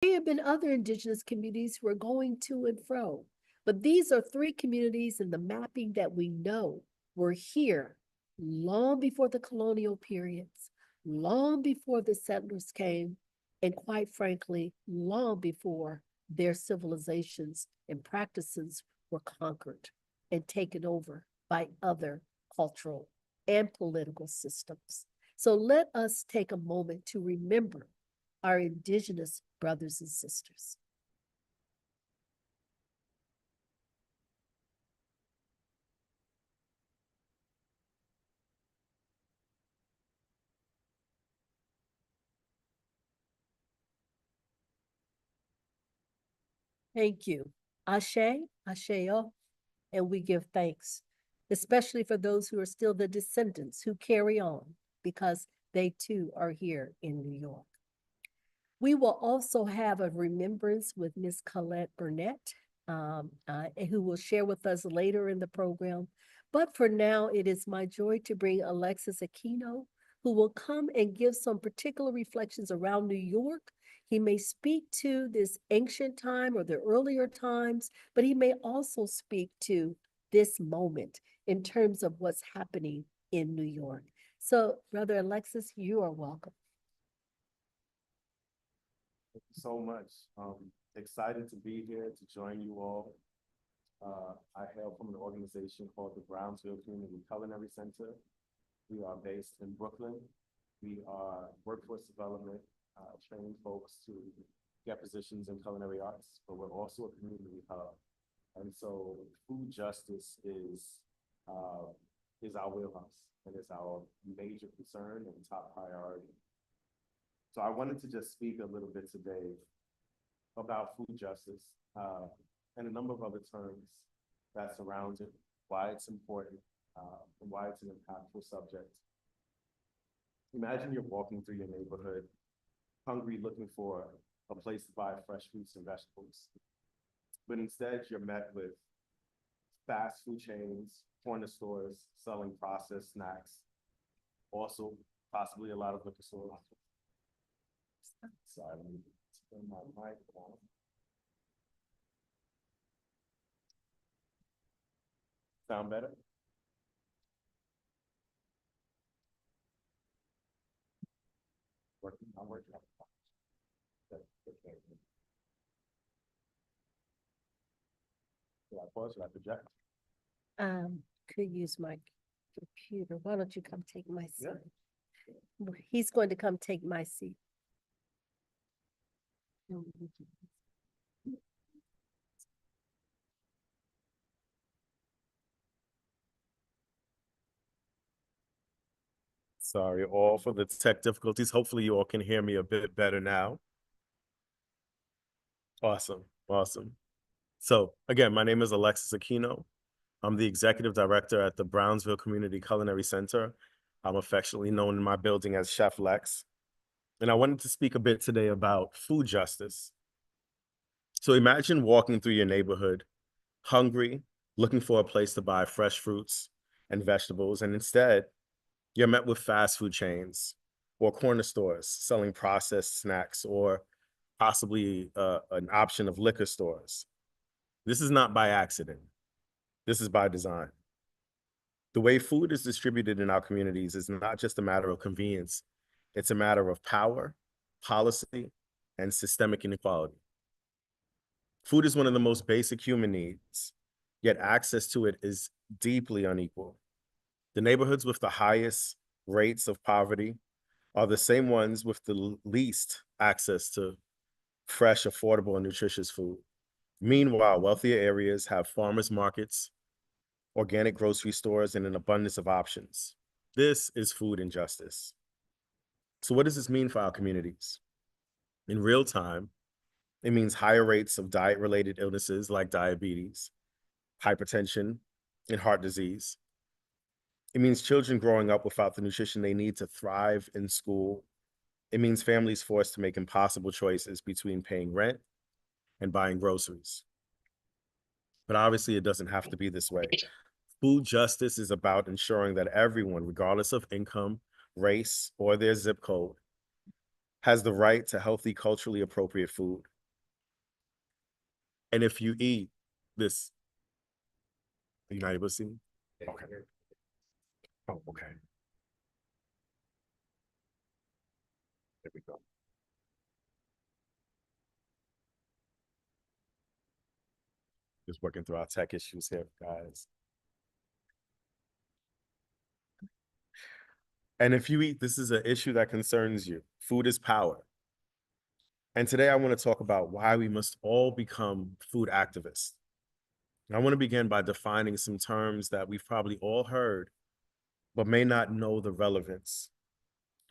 There have been other indigenous communities who are going to and fro, but these are three communities in the mapping that we know were here long before the colonial periods, long before the settlers came, and quite frankly, long before their civilizations and practices were conquered and taken over by other cultural and political systems. So let us take a moment to remember our indigenous brothers and sisters. Thank you. Ashe, Asheo, and we give thanks, especially for those who are still the descendants who carry on because they too are here in New York. We will also have a remembrance with Miss Colette Burnett, who will share with us later in the program. But for now, it is my joy to bring Alexis Aquino, who will come and give some particular reflections around New York. He may speak to this ancient time or the earlier times, but he may also speak to this moment in terms of what's happening in New York. So, Brother Alexis, you are welcome. Thank you so much. Excited to be here to join you all. I hail from an organization called the Brownsville Community Culinary Center. We are based in Brooklyn. We are workforce development, training folks to get positions in culinary arts, but we're also a community hub. And so food justice is our wheelhouse and is our major concern and top priority. So I wanted to just speak a little bit today about food justice and a number of other terms that surround it, why it's important, and why it's an impactful subject. Imagine you're walking through your neighborhood, hungry, looking for a place to buy fresh fruits and vegetables. But instead, you're met with fast food chains, corner stores selling processed snacks, also possibly a lot of liquor stores. Sorry, let me turn my mic on. Sound better? Working, I'm working. Should I pause? Should I project? Could use my computer. Why don't you come take my seat? Yeah. He's going to come take my seat. Sorry, all for the tech difficulties. Hopefully you all can hear me a bit better now. Awesome, awesome. So again, my name is Alexis Aquino. I'm the executive director at the Brownsville Community Culinary Center. I'm affectionately known in my building as Chef Lex. And I wanted to speak a bit today about food justice. So imagine walking through your neighborhood, hungry, looking for a place to buy fresh fruits and vegetables, and instead, you're met with fast food chains or corner stores selling processed snacks or possibly an option of liquor stores. This is not by accident. This is by design. The way food is distributed in our communities is not just a matter of convenience. It's a matter of power, policy, and systemic inequality. Food is one of the most basic human needs, yet access to it is deeply unequal. The neighborhoods with the highest rates of poverty are the same ones with the least access to fresh, affordable, and nutritious food. Meanwhile, wealthier areas have farmers markets, organic grocery stores, and an abundance of options. This is food injustice. So what does this mean for our communities? In real time, it means higher rates of diet-related illnesses like diabetes, hypertension, and heart disease. It means children growing up without the nutrition they need to thrive in school. It means families forced to make impossible choices between paying rent and buying groceries. But obviously, it doesn't have to be this way. Food justice is about ensuring that everyone, regardless of income, race, or their zip code, has the right to healthy, culturally appropriate food. And if you eat this, are you not able to see me? Okay. Oh, okay. There we go. Just working through our tech issues here, guys. And if you eat, this is an issue that concerns you. Food is power. And today I want to talk about why we must all become food activists. And I want to begin by defining some terms that we've probably all heard, but may not know the relevance.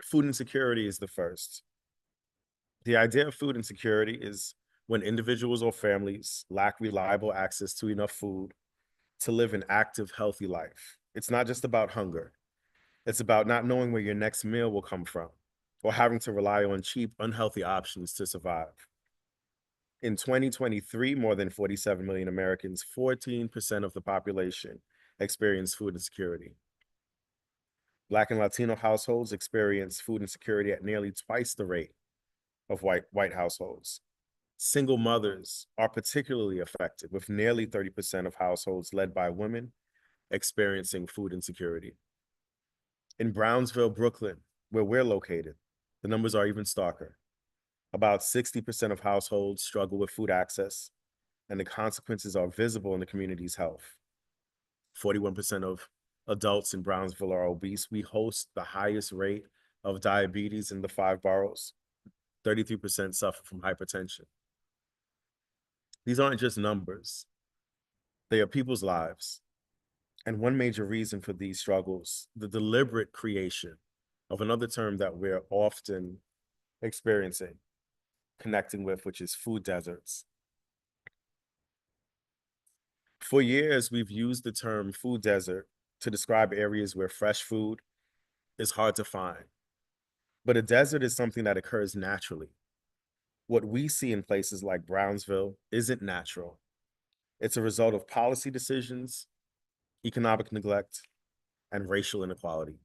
Food insecurity is the first. The idea of food insecurity is when individuals or families lack reliable access to enough food to live an active, healthy life. It's not just about hunger. It's about not knowing where your next meal will come from or having to rely on cheap, unhealthy options to survive. In 2023, more than 47 million Americans, 14% of the population, experienced food insecurity. Black and Latino households experience food insecurity at nearly twice the rate of white households. Single mothers are particularly affected, with nearly 30% of households led by women experiencing food insecurity. In Brownsville, Brooklyn, where we're located, the numbers are even starker. About 60% of households struggle with food access, and the consequences are visible in the community's health. 41% of adults in Brownsville are obese. We host the highest rate of diabetes in the 5 boroughs. 33% suffer from hypertension. These aren't just numbers, they are people's lives. And one major reason for these struggles, the deliberate creation of another term that we're often experiencing, connecting with, which is food deserts. For years, we've used the term food desert to describe areas where fresh food is hard to find. But a desert is something that occurs naturally. What we see in places like Brownsville isn't natural. It's a result of policy decisions, economic neglect, and racial inequality.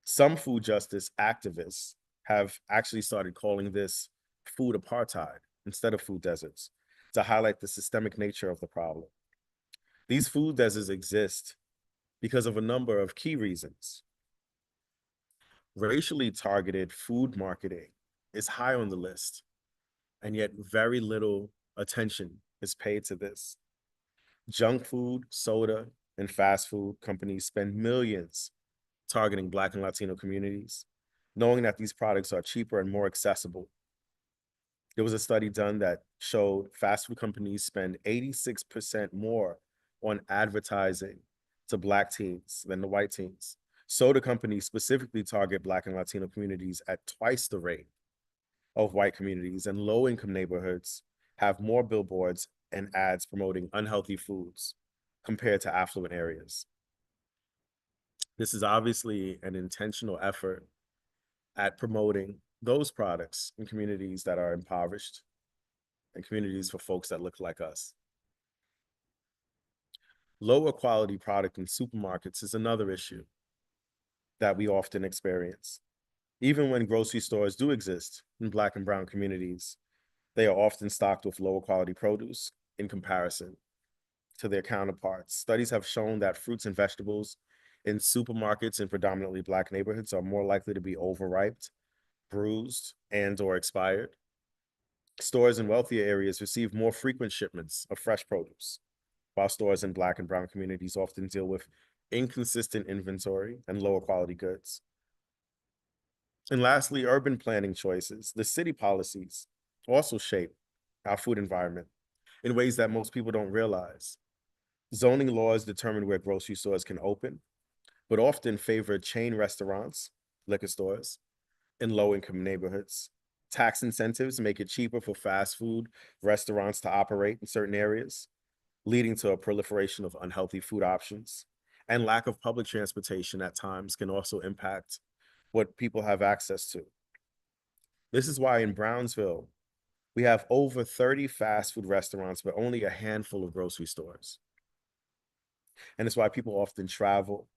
Some food justice activists have actually started calling this food apartheid instead of food deserts to highlight the systemic nature of the problem. These food deserts exist because of a number of key reasons. Racially targeted food marketing is high on the list, and yet very little attention is paid to this. Junk food, soda, and fast food companies spend millions targeting Black and Latino communities, knowing that these products are cheaper and more accessible. There was a study done that showed fast food companies spend 86% more on advertising to Black teens than the white teens. Soda companies specifically target Black and Latino communities at twice the rate of white communities, and low-income neighborhoods have more billboards and ads promoting unhealthy foods compared to affluent areas. This is obviously an intentional effort at promoting those products in communities that are impoverished and communities for folks that look like us. Lower quality product in supermarkets is another issue that we often experience. Even when grocery stores do exist in Black and brown communities, they are often stocked with lower quality produce in comparison to their counterparts. Studies have shown that fruits and vegetables in supermarkets in predominantly Black neighborhoods are more likely to be overripe, bruised, and/or expired. Stores in wealthier areas receive more frequent shipments of fresh produce, while stores in Black and brown communities often deal with inconsistent inventory and lower quality goods. And lastly, urban planning choices. The city policies also shape our food environment in ways that most people don't realize. Zoning laws determine where grocery stores can open, but often favor chain restaurants, liquor stores, in low-income neighborhoods. Tax incentives make it cheaper for fast food restaurants to operate in certain areas, leading to a proliferation of unhealthy food options. And lack of public transportation at times can also impact what people have access to. This is why in Brownsville, we have over 30 fast food restaurants, but only a handful of grocery stores. And it's why people often travel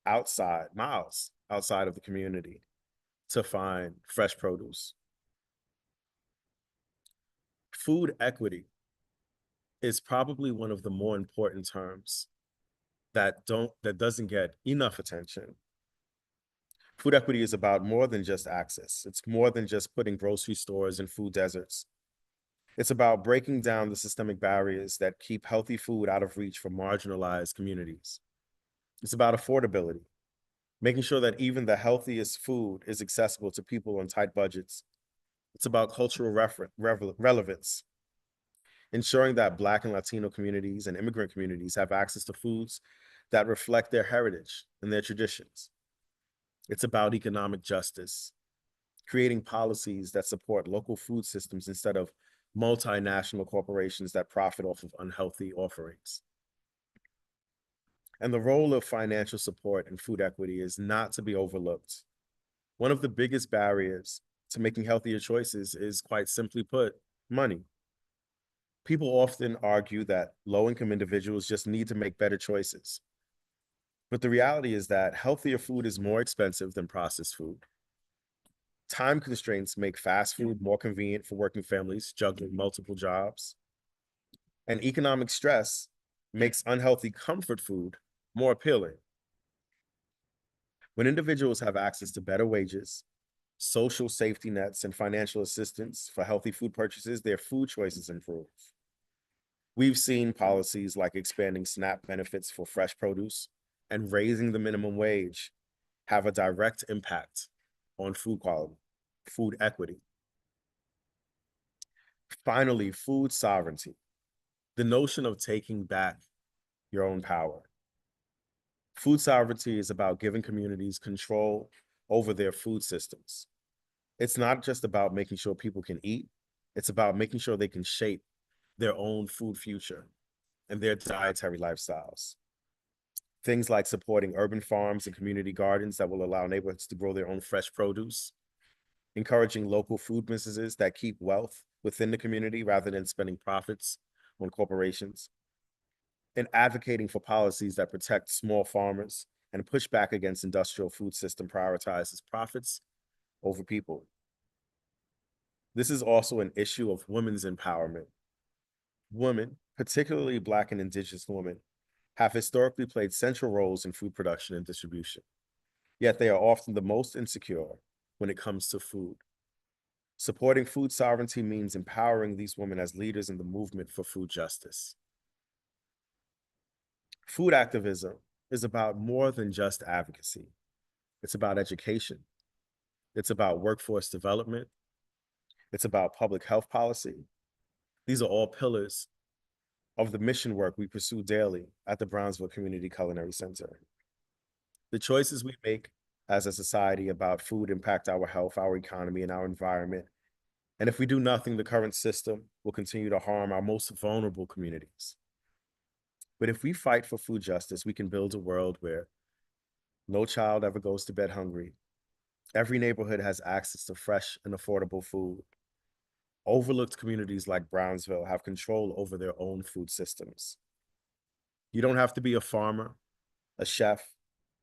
outside, miles outside of the community to find fresh produce. Food equity is probably one of the more important terms that doesn't get enough attention. Food equity is about more than just access. It's more than just putting grocery stores in food deserts. It's about breaking down the systemic barriers that keep healthy food out of reach for marginalized communities. It's about affordability, making sure that even the healthiest food is accessible to people on tight budgets. It's about cultural relevance, ensuring that Black and Latino communities and immigrant communities have access to foods that reflect their heritage and their traditions. It's about economic justice, creating policies that support local food systems instead of multinational corporations that profit off of unhealthy offerings. And the role of financial support and food equity is not to be overlooked. One of the biggest barriers to making healthier choices is, quite simply put, money. People often argue that low-income individuals just need to make better choices. But the reality is that healthier food is more expensive than processed food. Time constraints make fast food more convenient for working families juggling multiple jobs. And economic stress makes unhealthy comfort food more appealing. When individuals have access to better wages, social safety nets, and financial assistance for healthy food purchases, their food choices improve. We've seen policies like expanding SNAP benefits for fresh produce and raising the minimum wage have a direct impact on food quality, food equity. Finally, food sovereignty, the notion of taking back your own power. Food sovereignty is about giving communities control over their food systems. It's not just about making sure people can eat, it's about making sure they can shape their own food future and their dietary lifestyles. Things like supporting urban farms and community gardens that will allow neighborhoods to grow their own fresh produce, encouraging local food businesses that keep wealth within the community rather than spending profits on corporations, and advocating for policies that protect small farmers and push back against industrial food system prioritizes profits over people. This is also an issue of women's empowerment. Women, particularly Black and Indigenous women, have historically played central roles in food production and distribution, yet they are often the most insecure when it comes to food. Supporting food sovereignty means empowering these women as leaders in the movement for food justice. Food activism is about more than just advocacy. It's about education. It's about workforce development. It's about public health policy. These are all pillars of the mission work we pursue daily at the Brownsville Community Culinary Center. The choices we make as a society about food impact our health, our economy, and our environment. And if we do nothing, the current system will continue to harm our most vulnerable communities. But if we fight for food justice, we can build a world where no child ever goes to bed hungry. Every neighborhood has access to fresh and affordable food. Overlooked communities like Brownsville have control over their own food systems. You don't have to be a farmer, a chef,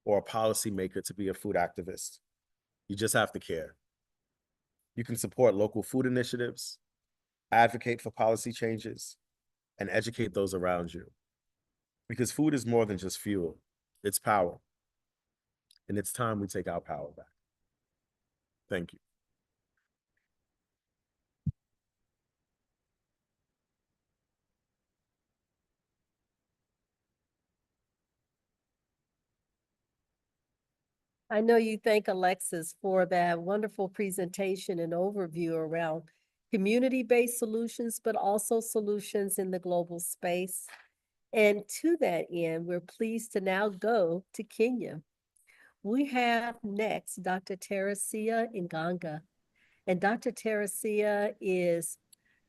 or a policymaker to be a food activist. You just have to care. You can support local food initiatives, advocate for policy changes, and educate those around you. Because food is more than just fuel, it's power. And it's time we take our power back. Thank you. I know you thank Alexis for that wonderful presentation and overview around community-based solutions, but also solutions in the global space. And to that end, we're pleased to now go to Kenya. We have next Dr. Teresia Nganga. And Dr. Teresia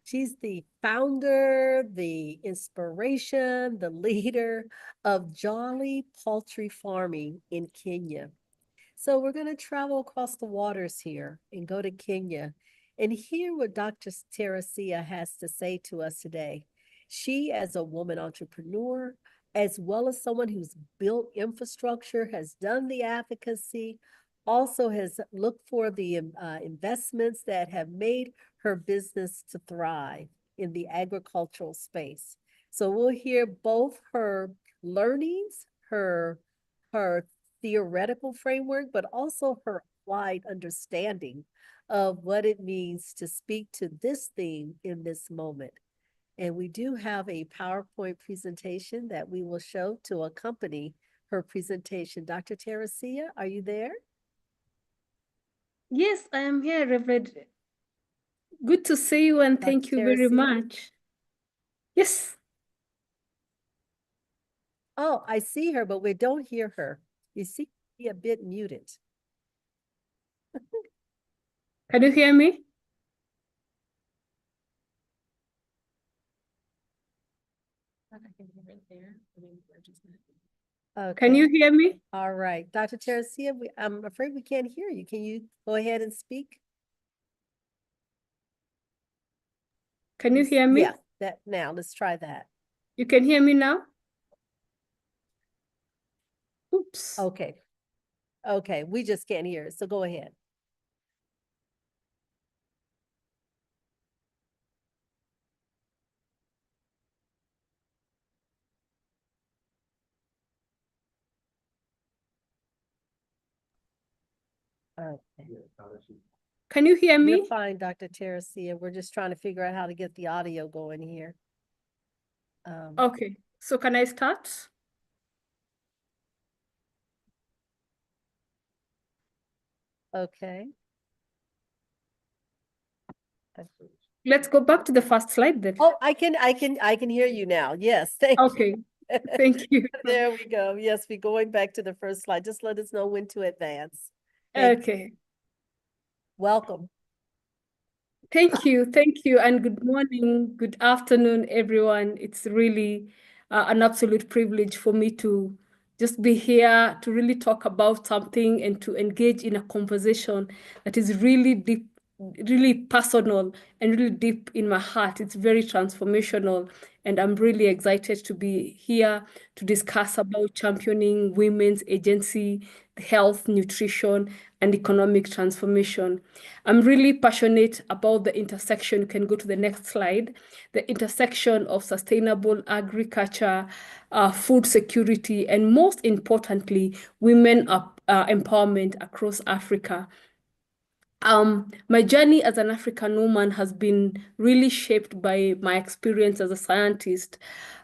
she's the founder, the inspiration, the leader of Jolly Poultry Farming in Kenya. So we're going to travel across the waters here and go to Kenya and hear what Dr. Teresia has to say to us today. She, as a woman entrepreneur, as well as someone who's built infrastructure, has done the advocacy, also has looked for the investments that have made her business to thrive in the agricultural space. So we'll hear both her learnings, her theoretical framework, but also her applied understanding of what it means to speak to this theme in this moment. And we do have a PowerPoint presentation that we will show to accompany her presentation. Dr. Teresia, are you there? Yes, I am here, Reverend. Good to see you and thank you very Teresia? much. Yes. Oh, I see her, but we don't hear her. You see, a bit muted. Can you hear me? Can you hear me? All right, Dr. Teresia, I'm afraid we can't hear you. Can you go ahead and speak? Can you hear me? Yeah, now let's try that. You can hear me now? Oops. Okay. Okay, we just can't hear it, so go ahead. Okay. Can you hear You're me? fine, Dr. Teresia. We're just trying to figure out how to get the audio going here. Okay, so can I start? Okay. Let's go back to the first slide then. Oh, I can hear you now. Yes, thank you. Okay, thank you. There we go. Yes, we're going back to the first slide. Just let us know when to advance. Thank you. Okay. Thank Welcome. you, and good morning, good afternoon, everyone. It's really an absolute privilege for me to just be here to really talk about something and to engage in a conversation that is really deep, really personal and really deep in my heart. It's very transformational, and I'm really excited to be here to discuss about championing women's agency, health, nutrition, and economic transformation. I'm really passionate about the intersection. You can go to the next slide. The intersection of sustainable agriculture, food security, and most importantly, women empowerment across Africa. My journey as an African woman has been really shaped by my experience as a scientist,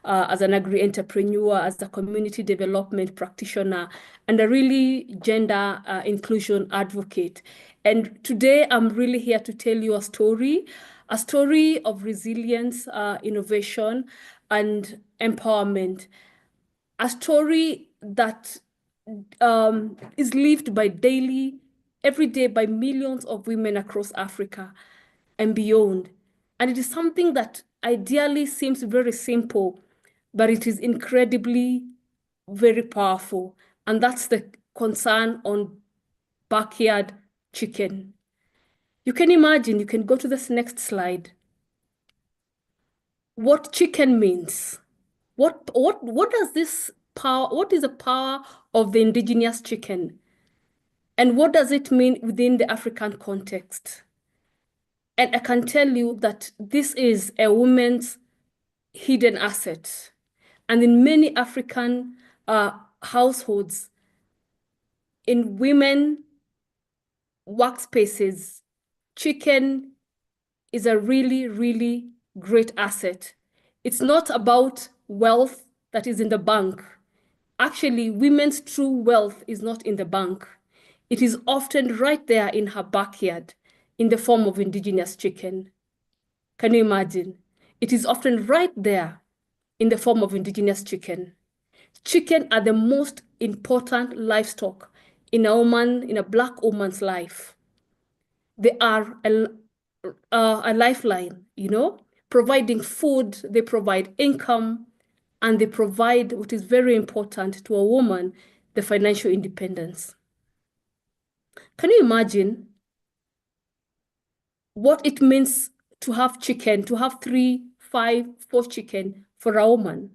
as an agri-entrepreneur, as a community development practitioner, and a really gender inclusion advocate. And today I'm really here to tell you a story of resilience, innovation, and empowerment, a story that is lived every day by millions of women across Africa and beyond. And it is something that ideally seems very simple, but it is incredibly very powerful. And that's the concern on backyard chicken. You can imagine, you can go to this next slide, what chicken means. What does this power, what is the power of the indigenous chicken? And what does it mean within the African context? And I can tell you that this is a woman's hidden asset. And in many African households, in women workspaces, chicken is a really, really great asset. It's not about wealth that is in the bank. Actually, women's true wealth is not in the bank. It is often right there in her backyard in the form of indigenous chicken. Can you imagine? It is often right there in the form of indigenous chicken. Chicken are the most important livestock in a Black woman's life. They are a lifeline, providing food, they provide income, and they provide what is very important to a woman, the financial independence. Can you imagine what it means to have chicken, to have 3, 5, 4 chicken for a woman?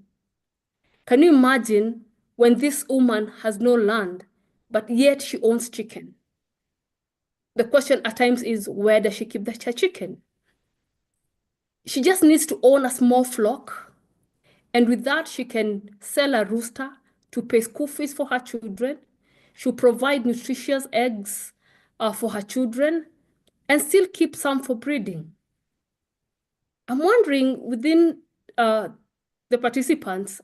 Can you imagine when this woman has no land, but yet she owns chicken? The question at times is, where does she keep her chicken? She just needs to own a small flock And with that, she can sell a rooster to pay school fees for her children. She'll provide nutritious eggs for her children and still keep some for breeding. I'm wondering within the participants,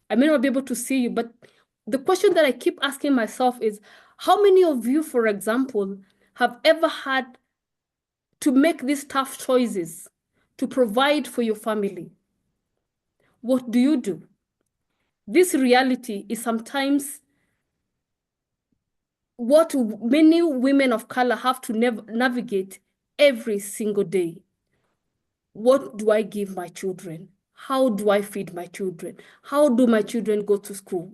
I may not be able to see you, but the question that I keep asking myself is, how many of you, for example, have ever had to make these tough choices to provide for your family? What do you do? This reality is sometimes what many women of color have to navigate every single day. What do I give my children? How do I feed my children? How do my children go to school?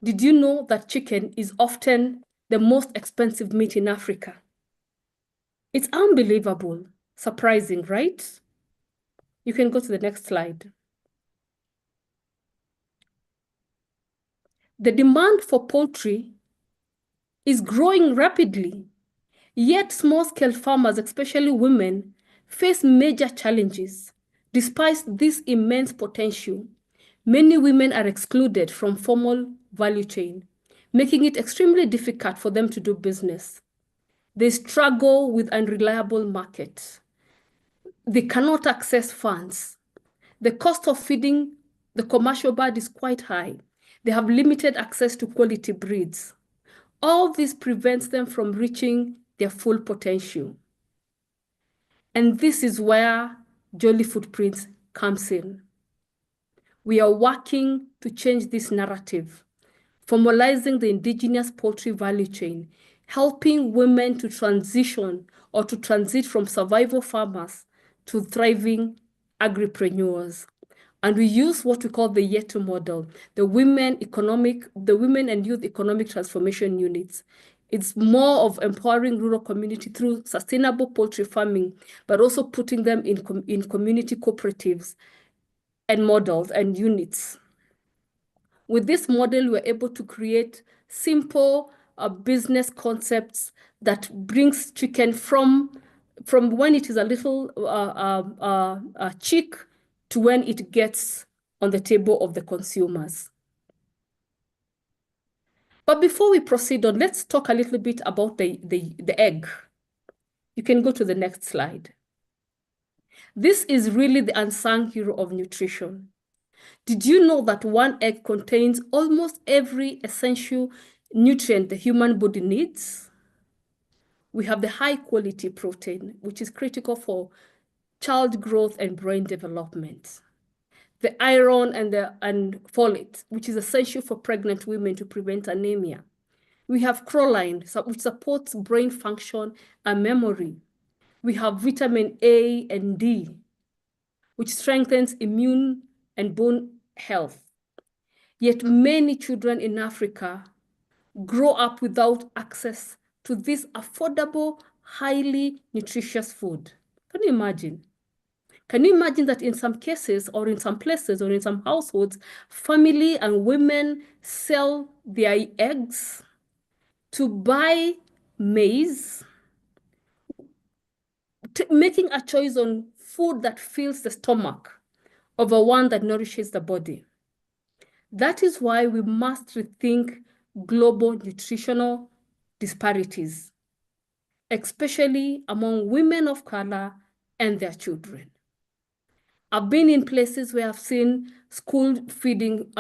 Did you know that chicken is often the most expensive meat in Africa? It's unbelievable, surprising, right? You can go to the next slide. The demand for poultry is growing rapidly, yet small-scale farmers, especially women, face major challenges. Despite this immense potential, many women are excluded from formal value chain, making it extremely difficult for them to do business. They struggle with unreliable markets. They cannot access funds. The cost of feeding the commercial bird is quite high. They have limited access to quality breeds. All this prevents them from reaching their full potential. And this is where Jolly Footprints comes in. We are working to change this narrative, formalizing the indigenous poultry value chain, helping women to transition or to transit from survival farmers to thriving agripreneurs. And we use what we call the YETU model, the Women and Youth Economic Transformation Units. It's more of empowering rural community through sustainable poultry farming, but also putting them in community cooperatives and models and units. With this model, we're able to create simple business concepts that brings chicken from when it is a little chick to when it gets on the table of the consumers. But before we proceed on, let's talk a little bit about the egg. You can go to the next slide. This is really the unsung hero of nutrition. Did you know that one egg contains almost every essential nutrient the human body needs? We have the high quality protein, which is critical for child growth and brain development. The iron and folate, which is essential for pregnant women to prevent anemia. We have choline, which supports brain function and memory. We have vitamin A and D, which strengthens immune and bone health. Yet many children in Africa grow up without access to this affordable, highly nutritious food. Can you imagine? Can you imagine that in some cases or in some places or in some households, family and women sell their eggs to buy maize, making a choice on food that fills the stomach over one that nourishes the body? That is why we must rethink global nutritional disparities, especially among women of color and their children. I've been in places where I've seen school feeding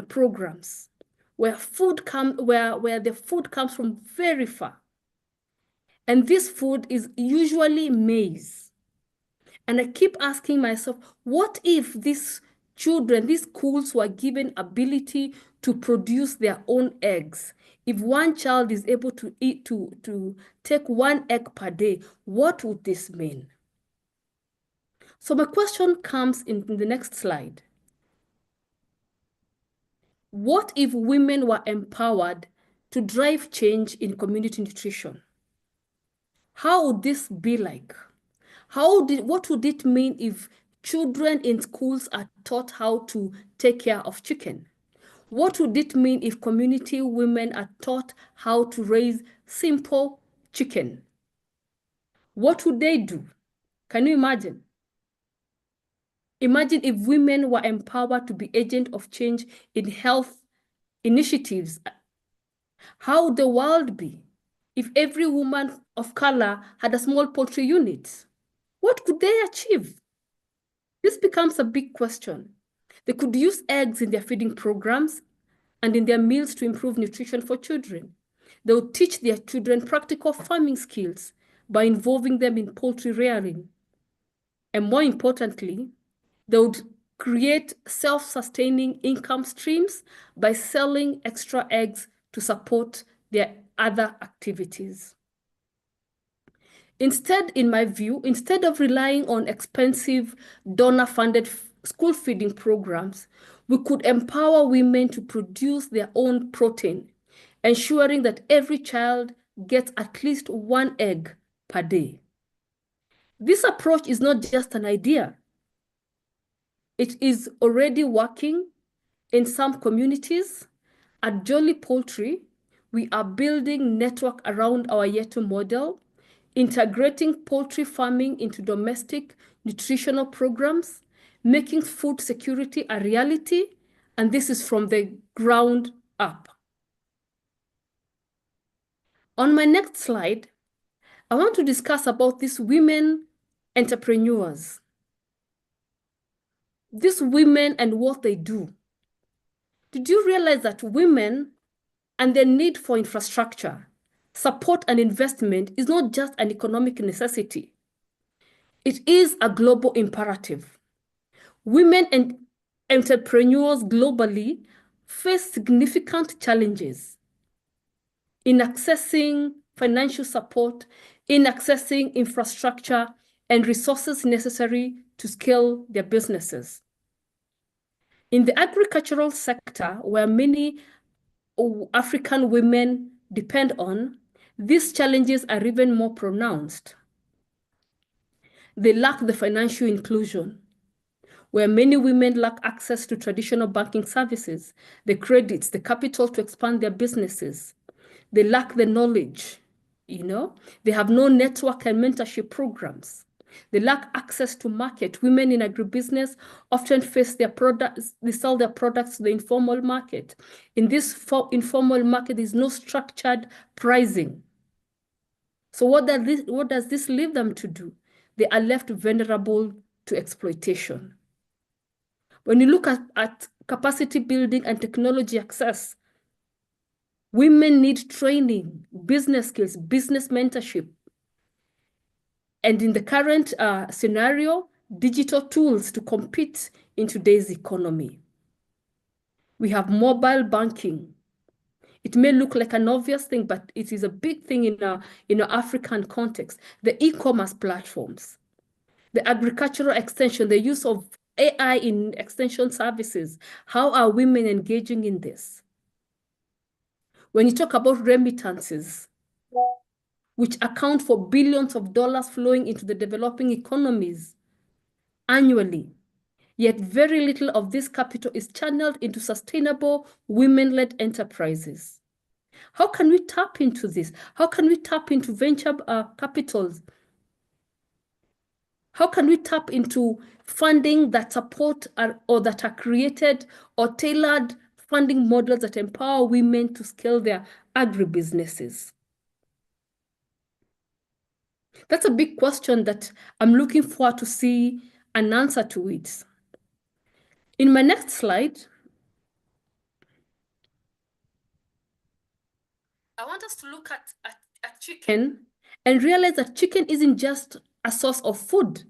programs where the food comes from very far. And this food is usually maize. And I keep asking myself, what if these children, these schools were given ability to produce their own eggs? If one child is able to take one egg per day, what would this mean? So my question comes in the next slide. What if women were empowered to drive change in community nutrition? How would this be like? What would it mean if children in schools are taught how to take care of chicken? What would it mean if community women are taught how to raise simple chicken? What would they do? Can you imagine? Imagine if women were empowered to be agents of change in health initiatives. How would the world be if every woman of color had a small poultry unit? What could they achieve? This becomes a big question. They could use eggs in their feeding programs and in their meals to improve nutrition for children. They would teach their children practical farming skills by involving them in poultry rearing. And more importantly, they would create self-sustaining income streams by selling extra eggs to support their other activities. Instead, in my view, instead of relying on expensive donor-funded school feeding programs, we could empower women to produce their own protein, ensuring that every child gets at least one egg per day. This approach is not just an idea. It is already working in some communities. At Jolly Poultry, we are building network around our Yetu model, integrating poultry farming into domestic nutritional programs, making food security a reality, and this is from the ground up. On my next slide, I want to discuss about these women entrepreneurs. These women and what they do. Did you realize that women and their need for infrastructure, support, and investment is not just an economic necessity? It is a global imperative. Women and entrepreneurs globally face significant challenges in accessing financial support, in accessing infrastructure and resources necessary to scale their businesses. In the agricultural sector, where many African women depend on, these challenges are even more pronounced. They lack the financial inclusion, where many women lack access to traditional banking services, the credits, the capital to expand their businesses. They lack the knowledge, they have no network and mentorship programs. They lack access to market. Women in agribusiness often face their products, they sell their products to the informal market. In this informal market, there's no structured pricing. So what does this leave them to do? They are left vulnerable to exploitation. When you look at capacity building and technology access, women need training, business skills, business mentorship. And in the current scenario, digital tools to compete in today's economy. We have mobile banking. It may look like an obvious thing, but it is a big thing in our African context. The e-commerce platforms, the agricultural extension, the use of AI in extension services. How are women engaging in this? When you talk about remittances, which account for billions of dollars flowing into the developing economies annually, yet very little of this capital is channeled into sustainable women-led enterprises. How can we tap into this? How can we tap into venture capitals? How can we tap into funding that support or that are created or tailored funding models that empower women to scale their agribusinesses? That's a big question that I'm looking forward to see an answer to it. In my next slide, I want us to look at chicken and realize that chicken isn't just a source of food,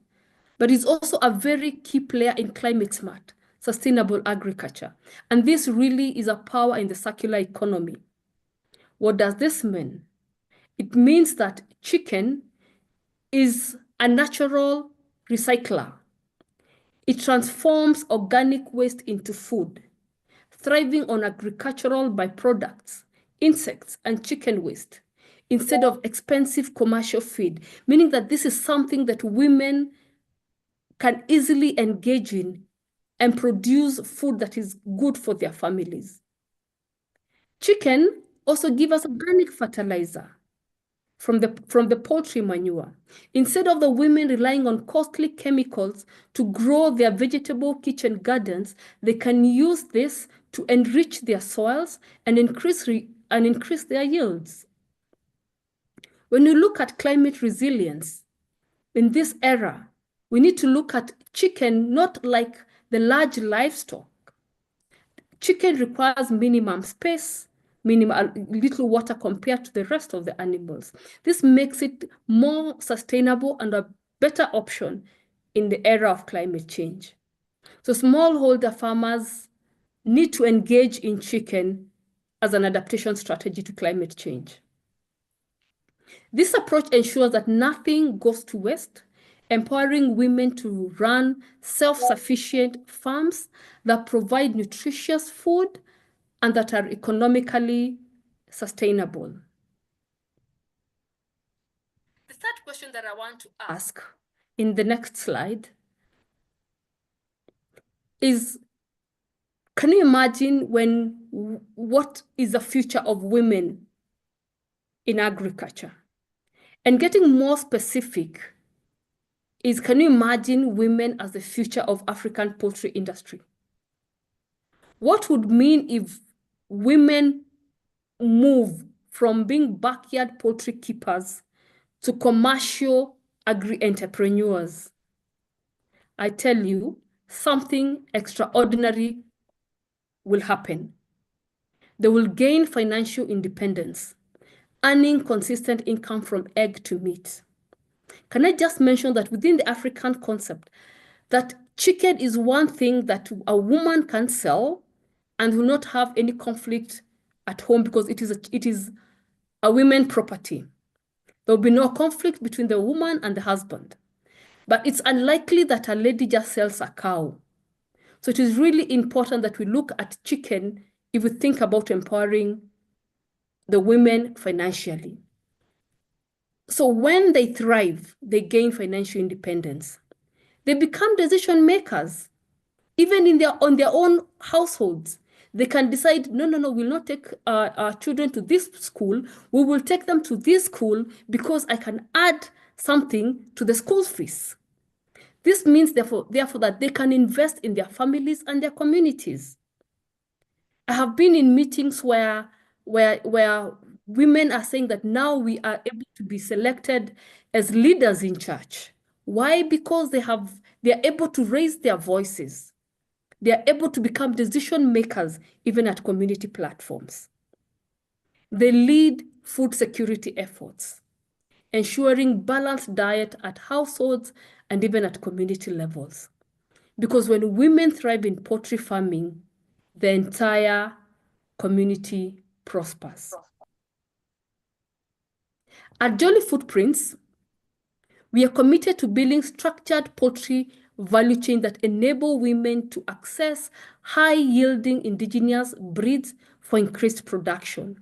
but is also a very key player in climate smart, sustainable agriculture. And this really is a power in the circular economy. What does this mean? It means that chicken is a natural recycler. It transforms organic waste into food, thriving on agricultural byproducts, insects, and chicken waste, instead of expensive commercial feed, meaning that this is something that women can easily engage in and produce food that is good for their families. Chicken also gives us organic fertilizer. from the poultry manure. Instead of the women relying on costly chemicals to grow their vegetable kitchen gardens, they can use this to enrich their soils and increase their yields. When you look at climate resilience in this era, we need to look at chicken not like the large livestock. Chicken requires minimum space, little water compared to the rest of the animals. This makes it more sustainable and a better option in the era of climate change. So smallholder farmers need to engage in chicken as an adaptation strategy to climate change. This approach ensures that nothing goes to waste, empowering women to run self-sufficient farms that provide nutritious food and that are economically sustainable. The third question that I want to ask in the next slide is, can you imagine what is the future of women in agriculture? And getting more specific is, can you imagine women as the future of African poultry industry? What would mean if women move from being backyard poultry keepers to commercial agri-entrepreneurs? I tell you, something extraordinary will happen. They will gain financial independence, earning consistent income from egg to meat. Can I just mention that within the African concept, that chicken is one thing that a woman can sell and will not have any conflict at home because it is a women property. There will be no conflict between the woman and the husband. But it's unlikely that a lady just sells a cow. So it is really important that we look at chicken if we think about empowering the women financially. So when they thrive, they gain financial independence. They become decision makers, even on their own households. They can decide, no, we'll not take our children to this school. We will take them to this school because I can add something to the school fees. This means, therefore, that they can invest in their families and their communities. I have been in meetings where women are saying that now we are able to be selected as leaders in church. Why? Because they are able to raise their voices. They are able to become decision makers even at community platforms. They lead food security efforts, ensuring balanced diet at households and even at community levels. Because when women thrive in poultry farming, the entire community prospers. At Jolly Footprints, we are committed to building structured poultry value chain that enable women to access high-yielding indigenous breeds for increased production.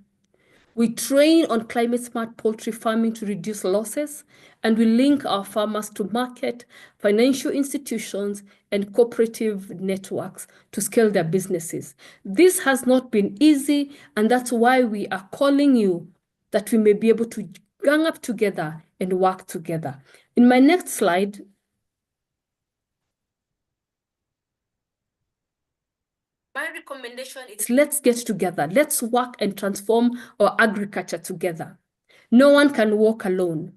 We train on climate-smart poultry farming to reduce losses, and we link our farmers to market, financial institutions, and cooperative networks to scale their businesses. This has not been easy, and that's why we are calling you that we may be able to gang up together and work together. In my next slide, my recommendation is, let's get together. Let's work and transform our agriculture together. No one can walk alone.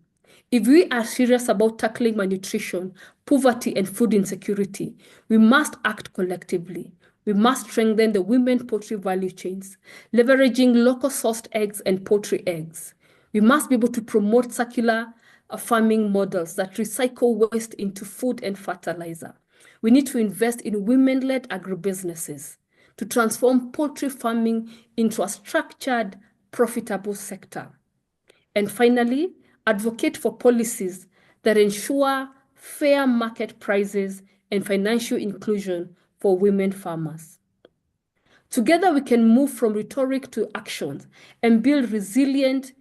If we are serious about tackling malnutrition, poverty, and food insecurity, we must act collectively. We must strengthen the women poultry value chains, leveraging local sourced eggs and poultry eggs. We must be able to promote circular farming models that recycle waste into food and fertilizer. We need to invest in women-led agribusinesses to transform poultry farming into a structured, profitable sector. And finally, advocate for policies that ensure fair market prices and financial inclusion for women farmers. Together, we can move from rhetoric to action and build resilient,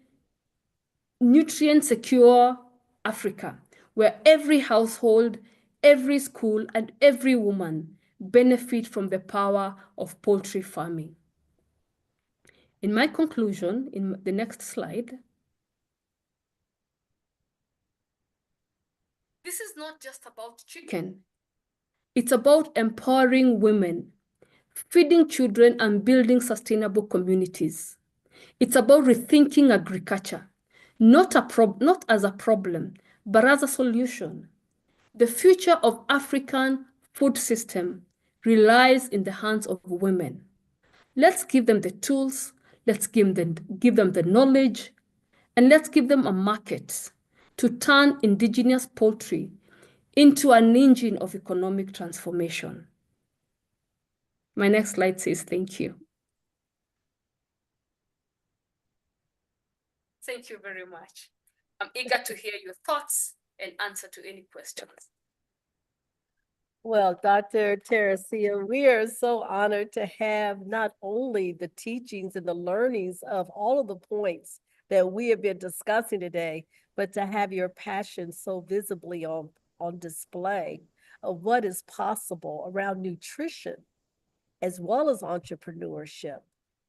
nutrient-secure Africa, where every household, every school, and every woman benefit from the power of poultry farming. In my conclusion, in the next slide, This is not just about chicken. It's about empowering women, feeding children, and building sustainable communities. It's about rethinking agriculture, not as a problem, but as a solution. The future of African food system relies in the hands of women. Let's give them the tools, let's give them the knowledge, and let's give them a market to turn indigenous poultry into an engine of economic transformation. My next slide says thank you. Thank you very much. I'm eager to hear your thoughts and answer to any questions. Well, Dr. Teresia, we are so honored to have not only the teachings and the learnings of all of the points that we have been discussing today, but to have your passion so visibly on display of what is possible around nutrition, as well as entrepreneurship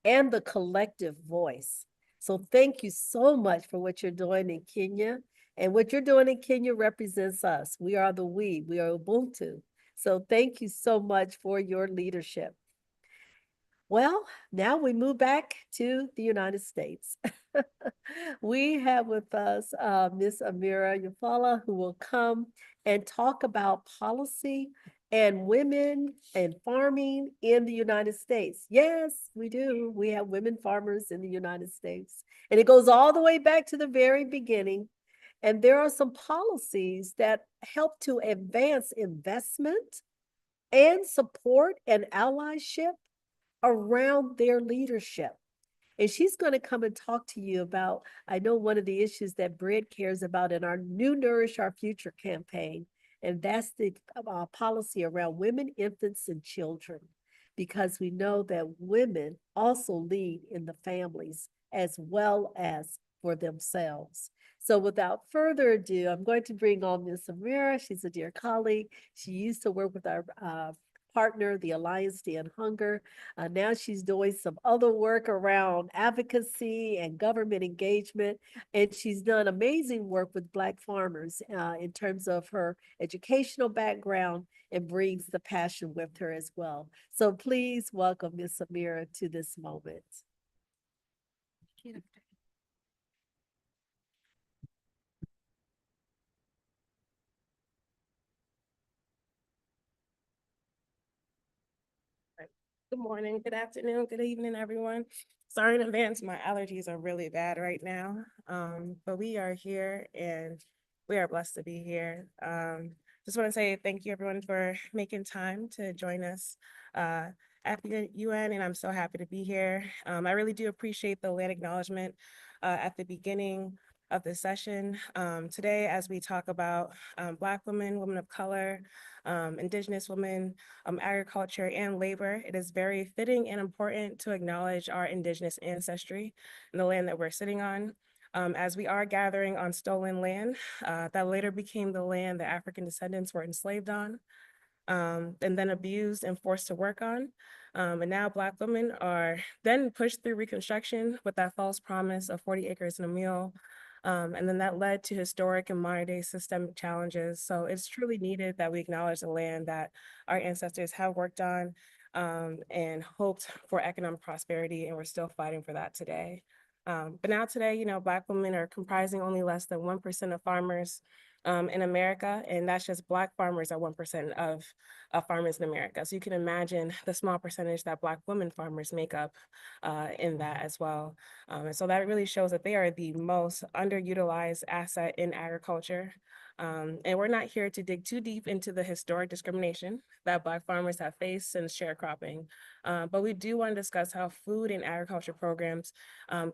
and the collective voice. So thank you so much for what you're doing in Kenya. And what you're doing in Kenya represents us. We are we are Ubuntu. So thank you so much for your leadership. Well, now we move back to the United States. We have with us Ms. Amira Yafala, who will come and talk about policy and women and farming in the United States. Yes, we do. We have women farmers in the United States. And it goes all the way back to the very beginning. And there are some policies that help to advance investment and support and allyship around their leadership. And she's going to come and talk to you about, I know one of the issues that Bread cares about in our new Nourish Our Future campaign, and that's the policy around women, infants, and children, because we know that women also lead in the families as well as for themselves. So without further ado, I'm going to bring on Ms. Amira. She's a dear colleague. She used to work with our partner, the Alliance to End Hunger. Now she's doing some other work around advocacy and government engagement. And she's done amazing work with Black farmers in terms of her educational background, and brings the passion with her as well. So please welcome Ms. Amira to this moment. Good morning, good afternoon, good evening, everyone. Sorry in advance, my allergies are really bad right now, but we are here and we are blessed to be here. Just want to say thank you, everyone, for making time to join us at the UN, and I'm so happy to be here. I really do appreciate the land acknowledgement at the beginning of the session today as we talk about Black women, women of color, Indigenous women, agriculture, and labor. It is very fitting and important to acknowledge our Indigenous ancestry and the land that we're sitting on. As we are gathering on stolen land that later became the land that African descendants were enslaved on, and then abused and forced to work on. And now Black women are then pushed through Reconstruction with that false promise of 40 acres and a meal. And then that led to historic and modern day systemic challenges. So it's truly needed that we acknowledge the land that our ancestors have worked on and hoped for economic prosperity, and we're still fighting for that today. But now today, you know, Black women are comprising only less than 1% of farmers in America, and that's just Black farmers are 1% of farmers in America. So you can imagine the small percentage that Black women farmers make up in that as well. And so that really shows that they are the most underutilized asset in agriculture. And we're not here to dig too deep into the historic discrimination that Black farmers have faced since sharecropping, but we do want to discuss how food and agriculture programs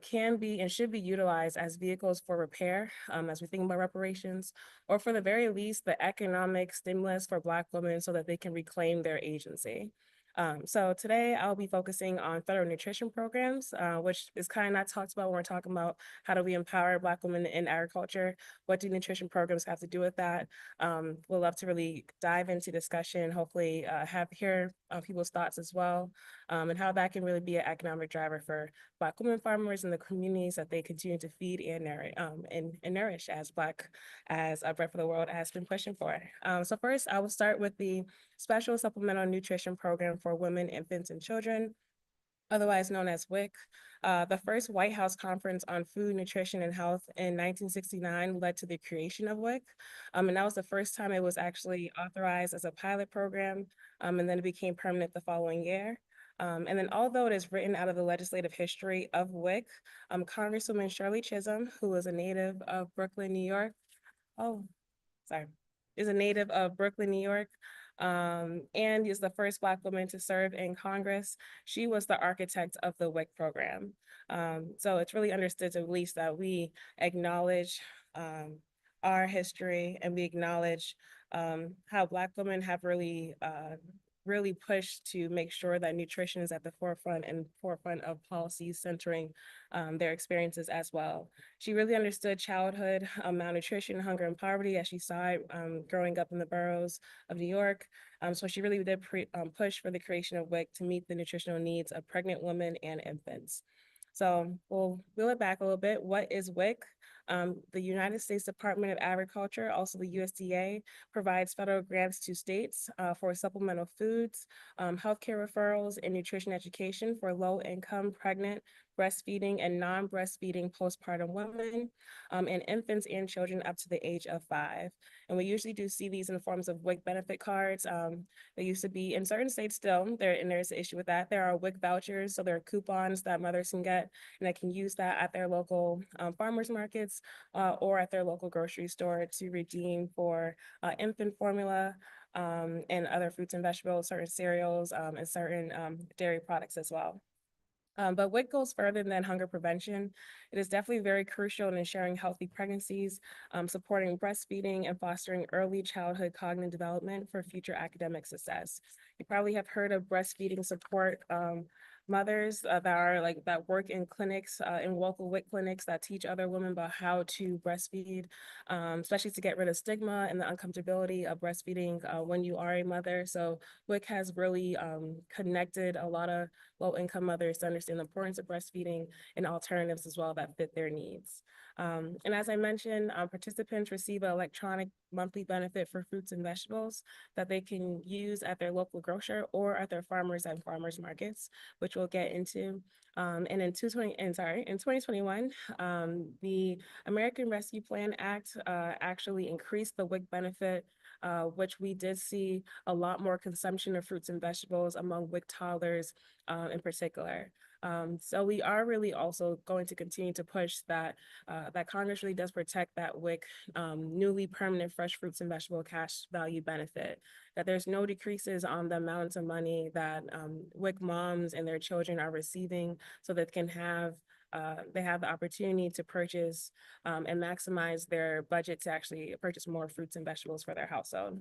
can be and should be utilized as vehicles for repair as we think about reparations, or for the very least, the economic stimulus for Black women so that they can reclaim their agency. So today I'll be focusing on federal nutrition programs, which is kind of not talked about when we're talking about how do we empower Black women in agriculture. What do nutrition programs have to do with that? We'll love to really dive into discussion, hopefully hear people's thoughts as well, and how that can really be an economic driver for Black women farmers and the communities that they continue to feed and nourish as Bread for the World has been pushing for. So first, I will start with the Special Supplemental Nutrition Program for Women, Infants, and Children, otherwise known as WIC. The first White House Conference on Food, Nutrition, and Health in 1969 led to the creation of WIC. And that was the first time it was actually authorized as a pilot program, and then it became permanent the following year. And then although it is written out of the legislative history of WIC, Congresswoman Shirley Chisholm, who is a native of Brooklyn, New York, is a native of Brooklyn, New York, and is the first Black woman to serve in Congress. She was the architect of the WIC program. So it's really understood to at least that we acknowledge our history, and we acknowledge how Black women have really pushed to make sure that nutrition is at the forefront of policies centering their experiences as well. She really understood childhood malnutrition, hunger, and poverty as she saw it growing up in the boroughs of New York. So she really did push for the creation of WIC to meet the nutritional needs of pregnant women and infants. So we'll wheel it back a little bit. What is WIC? The United States Department of Agriculture, also the USDA, provides federal grants to states for supplemental foods, healthcare referrals, and nutrition education for low-income, pregnant, breastfeeding, and non-breastfeeding postpartum women, and infants and children up to the age of 5. And we usually do see these in the forms of WIC benefit cards. They used to be in certain states still, and there's an issue with that. There are WIC vouchers, so there are coupons that mothers can get, and they can use that at their local farmers markets or at their local grocery store to redeem for infant formula and other fruits and vegetables, certain cereals, and certain dairy products as well. But WIC goes further than hunger prevention. It is definitely very crucial in ensuring healthy pregnancies, supporting breastfeeding, and fostering early childhood cognitive development for future academic success. You probably have heard of breastfeeding support mothers that work in clinics, in local WIC clinics that teach other women about how to breastfeed, especially to get rid of stigma and the uncomfortability of breastfeeding when you are a mother. So WIC has really connected a lot of low-income mothers to understand the importance of breastfeeding and alternatives as well that fit their needs. And as I mentioned, participants receive an electronic monthly benefit for fruits and vegetables that they can use at their local grocer or at their farmers and farmers markets, which we'll get into. And in 2021, the American Rescue Plan Act actually increased the WIC benefit, which we did see a lot more consumption of fruits and vegetables among WIC toddlers in particular. So we are really also going to continue to push that Congress really does protect that WIC newly permanent fresh fruits and vegetable cash value benefit, that there's no decreases on the amounts of money that WIC moms and their children are receiving, so that they have the opportunity to purchase and maximize their budget to actually purchase more fruits and vegetables for their household.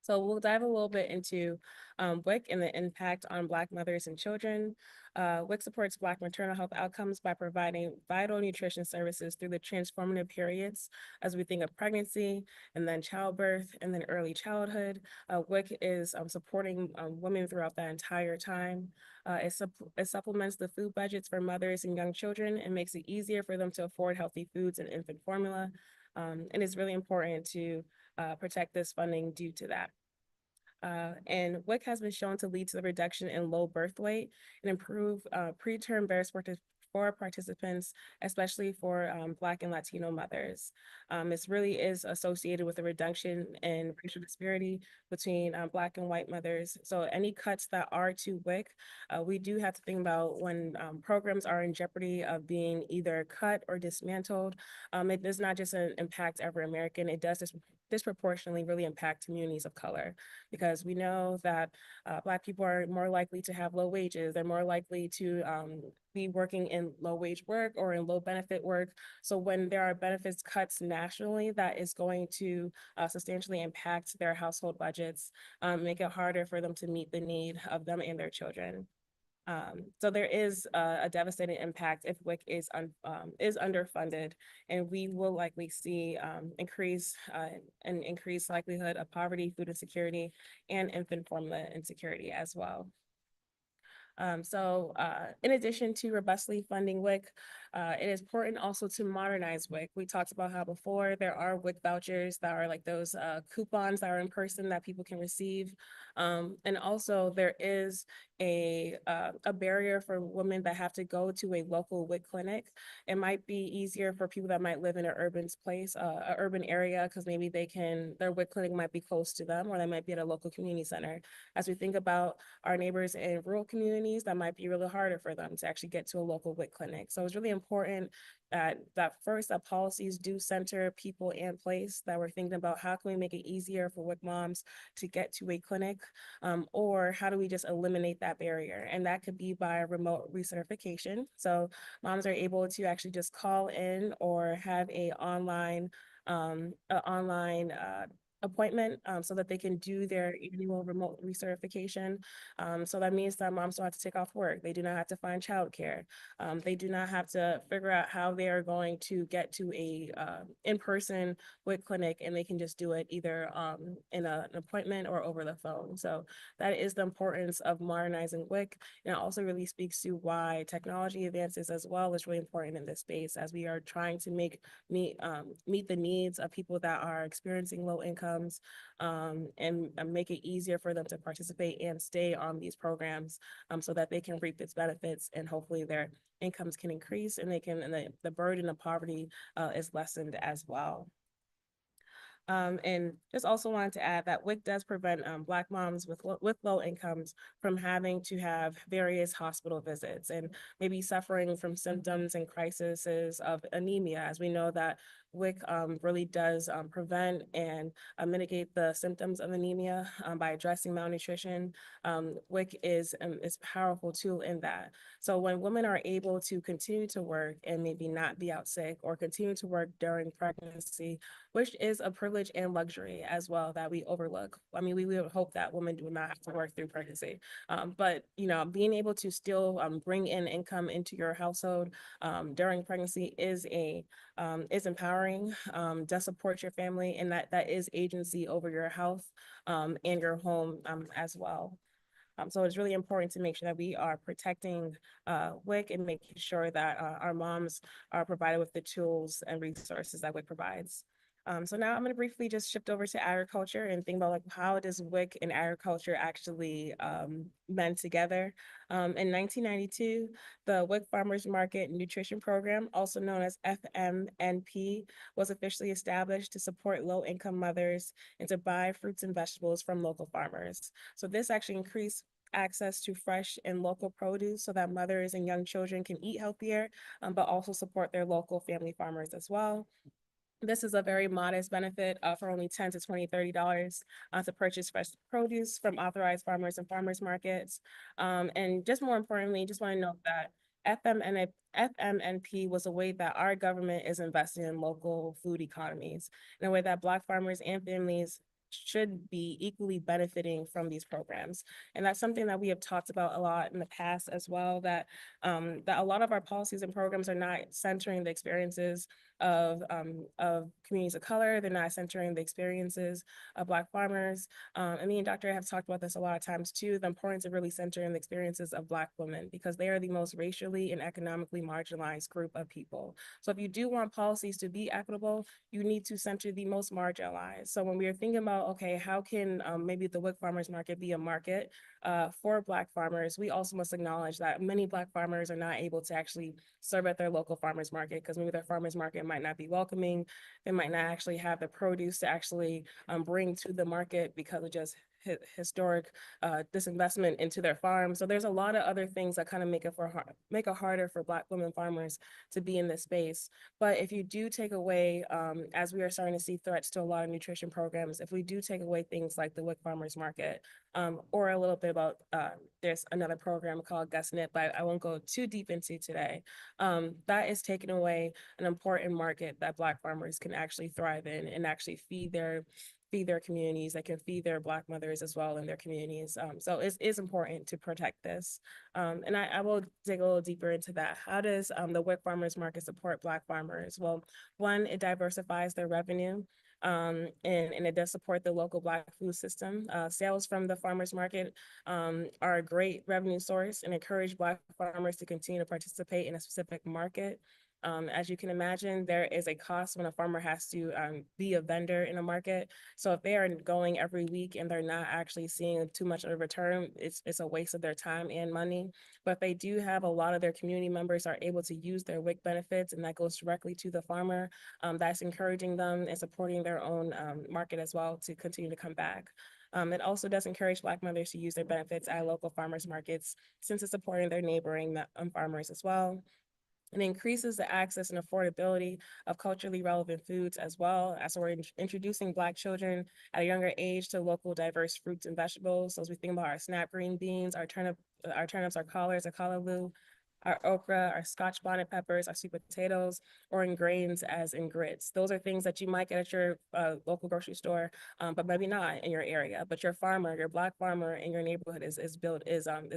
So we'll dive a little bit into WIC and the impact on Black mothers and children. WIC supports Black maternal health outcomes by providing vital nutrition services through the transformative periods as we think of pregnancy and then childbirth and then early childhood. WIC is supporting women throughout that entire time. It supplements the food budgets for mothers and young children and makes it easier for them to afford healthy foods and infant formula. And it's really important to protect this funding due to that. And WIC has been shown to lead to the reduction in low birth weight and improve preterm birth for participants, especially for Black and Latino mothers. This really is associated with a reduction in racial disparity between Black and white mothers. So any cuts that are to WIC, we do have to think about when programs are in jeopardy of being either cut or dismantled. It does not just impact every American, it does disproportionately really impact communities of color, because we know that Black people are more likely to have low wages. They're more likely to be working in low wage work or in low benefit work. So when there are benefits cuts nationally, that is going to substantially impact their household budgets, make it harder for them to meet the need of them and their children. So there is a devastating impact if WIC is underfunded, and we will likely see an increased likelihood of poverty, food insecurity, and infant formula insecurity as well. In addition to robustly funding WIC, it is important also to modernize WIC. We talked about how before there are WIC vouchers that are like those coupons that are in person that people can receive. And also there is a barrier for women that have to go to a local WIC clinic. It might be easier for people that might live in an urban place, an urban area, because maybe their WIC clinic might be close to them, or they might be at a local community center. As we think about our neighbors in rural communities, that might be really harder for them to actually get to a local WIC clinic. So it's really important that first, that policies do center people and place, that we're thinking about how can we make it easier for WIC moms to get to a clinic, or how do we just eliminate that barrier? And that could be by remote recertification. So moms are able to actually just call in or have a online appointment so that they can do their annual remote recertification. So that means that moms don't have to take off work. They do not have to find childcare. They do not have to figure out how they are going to get to a in-person WIC clinic, and they can just do it either in an appointment or over the phone. So that is the importance of modernizing WIC. And it also really speaks to why technology advances as well is really important in this space, as we are trying to meet the needs of people that are experiencing low incomes, and make it easier for them to participate and stay on these programs, so that they can reap its benefits, and hopefully their incomes can increase, and the burden of poverty is lessened as well. And just also wanted to add that WIC does prevent Black moms with low incomes from having to have various hospital visits and maybe suffering from symptoms and crises of anemia, as we know that WIC really does prevent and mitigate the symptoms of anemia by addressing malnutrition. WIC is a powerful tool in that. So when women are able to continue to work and maybe not be out sick, or continue to work during pregnancy, which is a privilege and luxury as well that we overlook. I mean, we would hope that women do not have to work through pregnancy, but being able to still bring in income into your household during pregnancy is empowering, does support your family, and that is agency over your health and your home as well. So it's really important to make sure that we are protecting WIC and making sure that our moms are provided with the tools and resources that WIC provides. So now I'm going to briefly just shift over to agriculture and think about like how does WIC and agriculture actually blend together. In 1992, the WIC Farmers Market Nutrition Program, also known as FMNP, was officially established to support low-income mothers and to buy fruits and vegetables from local farmers. So this actually increased access to fresh and local produce so that mothers and young children can eat healthier, but also support their local family farmers as well. This is a very modest benefit for only $10 to $20, $30 to purchase fresh produce from authorized farmers and farmers markets. And just more importantly, just want to note that FMNP was a way that our government is investing in local food economies, in a way that Black farmers and families should be equally benefiting from these programs. And that's something that we have talked about a lot in the past as well, that a lot of our policies and programs are not centering the experiences of communities of color. They're not centering the experiences of Black farmers. And me and Dr. have talked about this a lot of times too, the importance of really centering the experiences of Black women, because they are the most racially and economically marginalized group of people. So if you do want policies to be equitable, you need to center the most marginalized. So when we are thinking about, okay, how can maybe the WIC farmers market be a market for Black farmers, we also must acknowledge that many Black farmers are not able to actually serve at their local farmers market, because maybe their farmers market might not be welcoming. They might not actually have the produce to actually bring to the market because of just historic disinvestment into their farms. So there's a lot of other things that kind of make it harder for Black women farmers to be in this space. But if you do take away, as we are starting to see threats to a lot of nutrition programs, if we do take away things like the WIC Farmers Market, or a little bit about, there's another program called GusNIP, but I won't go too deep into today. That is taking away an important market that Black farmers can actually thrive in and actually feed their communities, that can feed their Black mothers as well in their communities. So it's important to protect this. And I will dig a little deeper into that. How does the WIC Farmers Market support Black farmers? Well, one, it diversifies their revenue. And it does support the local Black food system. Sales from the farmers market are a great revenue source and encourage Black farmers to continue to participate in a specific market. As you can imagine, there is a cost when a farmer has to be a vendor in a market. So if they are going every week and they're not actually seeing too much of a return, it's a waste of their time and money. But they do have a lot of their community members are able to use their WIC benefits, and that goes directly to the farmer. That's encouraging them and supporting their own market as well to continue to come back. It also does encourage Black mothers to use their benefits at local farmers markets, since it's supporting their neighboring farmers as well. It increases the access and affordability of culturally relevant foods as well, as we're introducing Black children at a younger age to local diverse fruits and vegetables. So as we think about our snap green beans, our turnips, our collards, our callaloo, our okra, our Scotch bonnet peppers, our sweet potatoes, or in grains as in grits. Those are things that you might get at your local grocery store, but maybe not in your area. But your farmer, your Black farmer in your neighborhood is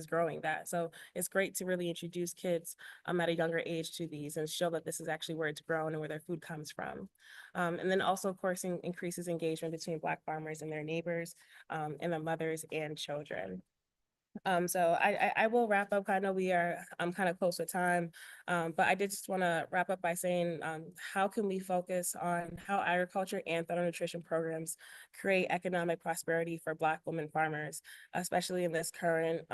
growing that. So it's great to really introduce kids at a younger age to these and show that this is actually where it's grown and where their food comes from. And then also, of course, increases engagement between Black farmers and their neighbors, and their mothers and children. So I will wrap up. I know I'm kind of close to time, but I did just want to wrap up by saying, how can we focus on how agriculture and federal nutrition programs create economic prosperity for Black women farmers, especially in this current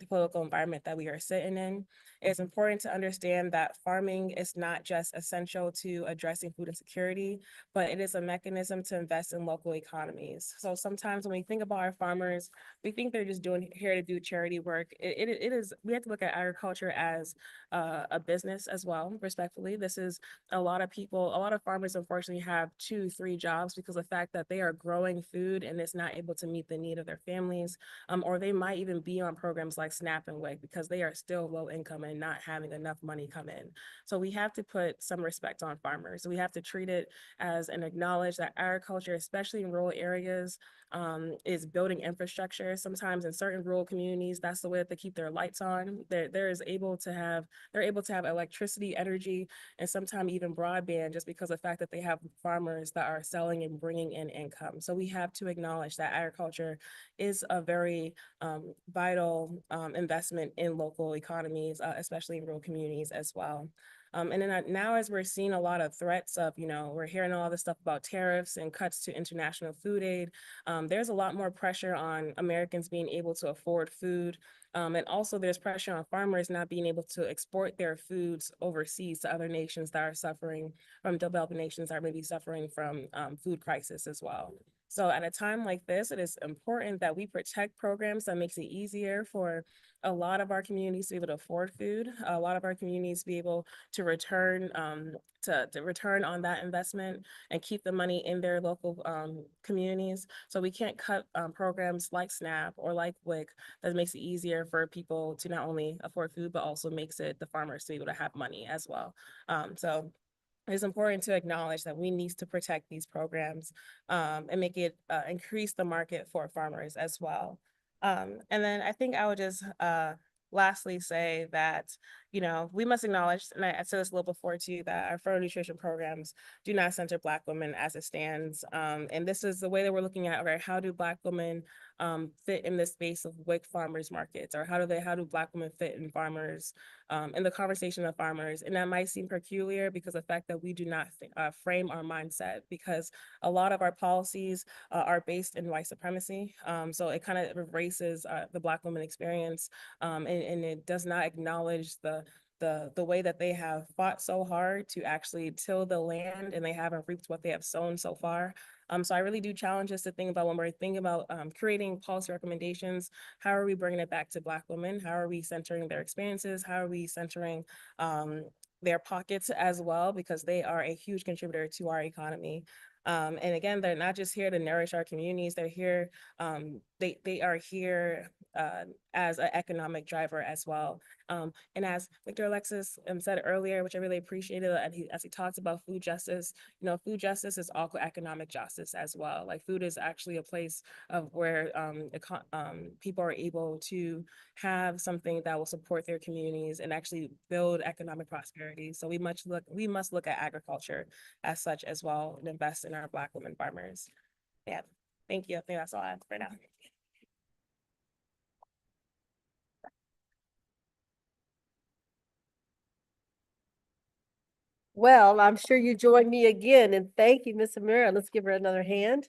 political environment that we are sitting in. It's important to understand that farming is not just essential to addressing food insecurity, but it is a mechanism to invest in local economies. So sometimes when we think about our farmers, we think they're just here to do charity work. It is, we have to look at agriculture as a business as well, respectfully. This is a lot of farmers unfortunately have 2-3 jobs because of the fact that they are growing food and it's not able to meet the need of their families. Or they might even be on programs like SNAP and WIC because they are still low income and not having enough money come in. So we have to put some respect on farmers. We have to treat it as and acknowledge that agriculture, especially in rural areas, is building infrastructure. Sometimes in certain rural communities, that's the way that they keep their lights on. They're able to have electricity, energy, and sometimes even broadband just because of the fact that they have farmers that are selling and bringing in income. So we have to acknowledge that agriculture is a very vital investment in local economies, especially in rural communities as well. And then now, as we're seeing a lot of threats of, we're hearing all this stuff about tariffs and cuts to international food aid, there's a lot more pressure on Americans being able to afford food. And also there's pressure on farmers not being able to export their foods overseas to other nations that are suffering from developing nations that are maybe suffering from food crisis as well. So at a time like this, it is important that we protect programs that makes it easier for a lot of our communities to be able to afford food, a lot of our communities to be able to return to return on that investment and keep the money in their local communities. So we can't cut programs like SNAP or like WIC that makes it easier for people to not only afford food, but also makes it the farmers to be able to have money as well. So it's important to acknowledge that we need to protect these programs and make it increase the market for farmers as well. And then I think I would just lastly say that, we must acknowledge, and I said this a little before too, that our federal nutrition programs do not center Black women as it stands. And this is the way that we're looking at, okay, how do Black women fit in this space of WIC farmers markets, or how do Black women fit in farmers, in the conversation of farmers? And that might seem peculiar because of the fact that we do not frame our mindset, because a lot of our policies are based in white supremacy. So it kind of erases the Black woman experience, and it does not acknowledge the way that they have fought so hard to actually till the land, and they haven't reaped what they have sown so far. So I really do challenge us to think about when we're thinking about creating policy recommendations, how are we bringing it back to Black women? How are we centering their experiences? How are we centering their pockets as well, because they are a huge contributor to our economy. And again, they're not just here to nourish our communities, they're here, they are here as an economic driver as well. And as Victor Alexis said earlier, which I really appreciated, and as he talks about food justice, you know, food justice is also economic justice as well. Like food is actually a place of where people are able to have something that will support their communities and actually build economic prosperity. So we must look at agriculture as such as well and invest in our Black women farmers. Yeah, thank you. I think that's all I have for now. Well, I'm sure you join me again, and thank you, Miss Amira. Let's give her another hand.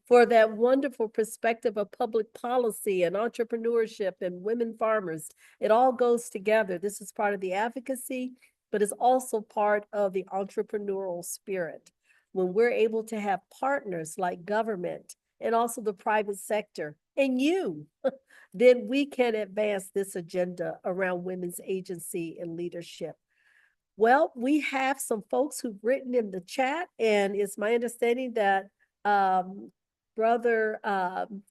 For that wonderful perspective of public policy and entrepreneurship and women farmers. It all goes together. This is part of the advocacy, but it's also part of the entrepreneurial spirit. When we're able to have partners like government and also the private sector and you, then we can advance this agenda around women's agency and leadership. Well, we have some folks who've written in the chat, and it's my understanding that Brother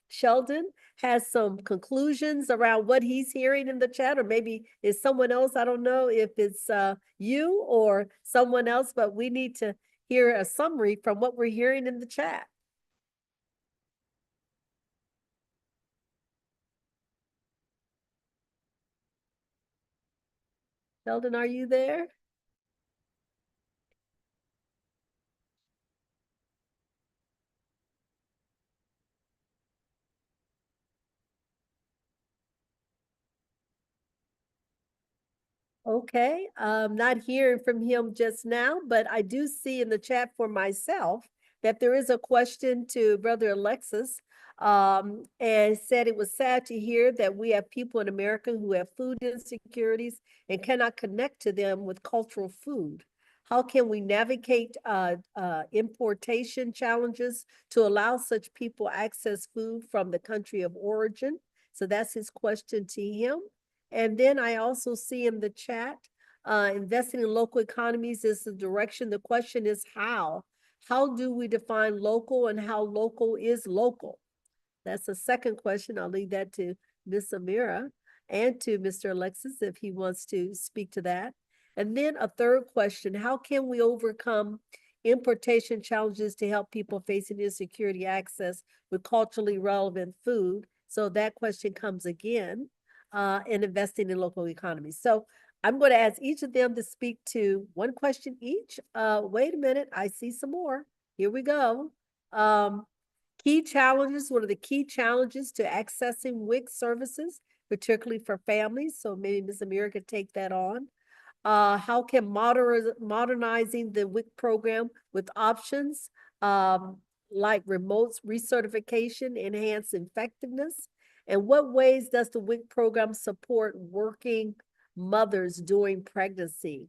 Sheldon has some conclusions around what he's hearing in the chat, or maybe it's someone else. I don't know if it's you or someone else, but we need to hear a summary from what we're hearing in the chat. Sheldon, are you there? Okay, I'm not hearing from him just now, but I do see in the chat for myself that there is a question to Brother Alexis. And said it was sad to hear that we have people in America who have food insecurities and cannot connect to them with cultural food. How can we navigate importation challenges to allow such people access food from the country of origin? So that's his question to him. And then I also see in the chat, investing in local economies is the direction. The question is how? How do we define local and how local is local? That's the second question. I'll leave that to Ms. Amira and to Mr. Alexis if he wants to speak to that. And then a third question, how can we overcome importation challenges to help people facing insecurity access with culturally relevant food? So that question comes again, and investing in local economies. So I'm going to ask each of them to speak to one question each. Wait a minute, I see some more. Here we go. Key challenges, what are the key challenges to accessing WIC services, particularly for families? So maybe Ms. Amira could take that on. How can modernizing the WIC program with options like remote recertification enhance effectiveness? And what ways does the WIC program support working mothers during pregnancy?